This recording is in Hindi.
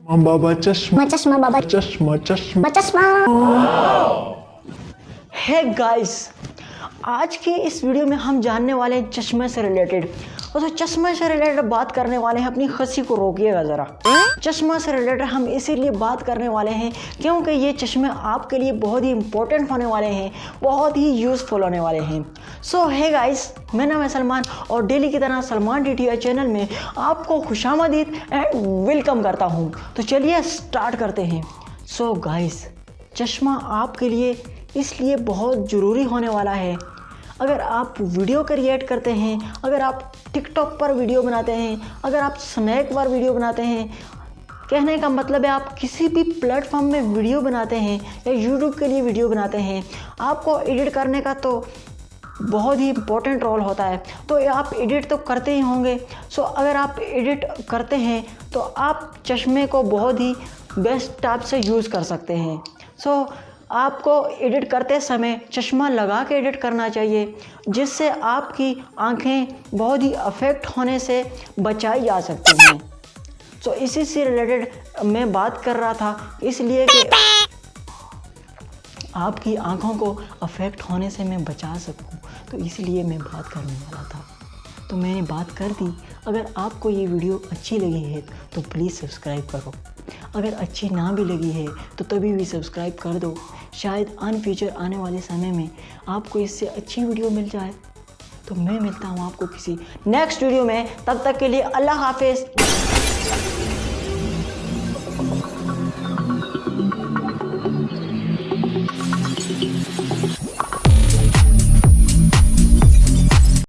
बाबा चश्मा चश्मा बाबा चश्मा चश्मा चश्मा। है गाइस, आज की इस वीडियो में हम जानने वाले हैं चश्मे से रिलेटेड। और तो चश्मे से रिलेटेड बात करने वाले हैं, अपनी हंसी को रोकिएगा ज़रा। चश्मा से रिलेटेड हम इसीलिए बात करने वाले हैं क्योंकि ये चश्मे आपके लिए बहुत ही इंपॉर्टेंट होने वाले हैं, बहुत ही यूज़फुल होने वाले हैं। सो है गाइस, मेरा नाम है सलमान और डेली की तरह सलमान DTI चैनल में आपको खुशामदीद एंड वेलकम करता हूँ। तो चलिए स्टार्ट करते हैं। सो गाइस, चश्मा आपके लिए इसलिए बहुत ज़रूरी होने वाला है। अगर आप वीडियो क्रिएट करते हैं, अगर आप टिकटॉक पर वीडियो बनाते हैं, अगर आप स्नैक पर वीडियो बनाते हैं, कहने का मतलब है आप किसी भी प्लेटफॉर्म में वीडियो बनाते हैं या यूट्यूब के लिए वीडियो बनाते हैं, आपको एडिट करने का तो बहुत ही इम्पोर्टेंट रोल होता है। तो आप एडिट तो करते ही होंगे। सो अगर आप एडिट करते हैं तो आप चश्मे को बहुत ही बेस्ट टाइप से यूज़ कर सकते हैं। सो आपको एडिट करते समय चश्मा लगा के एडिट करना चाहिए, जिससे आपकी आंखें बहुत ही अफेक्ट होने से बचाई जा सकती हैं। तो इसी से रिलेटेड मैं बात कर रहा था, इसलिए कि आपकी आंखों को अफेक्ट होने से मैं बचा सकूं, तो इसलिए मैं बात करने वाला था। तो मैंने बात कर दी। अगर आपको ये वीडियो अच्छी लगी है तो प्लीज़ सब्सक्राइब करो। अगर अच्छी ना भी लगी है तो तभी भी सब्सक्राइब कर दो। शायद इन फ्यूचर आने वाले समय में आपको इससे अच्छी वीडियो मिल जाए। तो मैं मिलता हूँ आपको किसी नेक्स्ट वीडियो में। तब तक के लिए अल्लाह हाफिज़।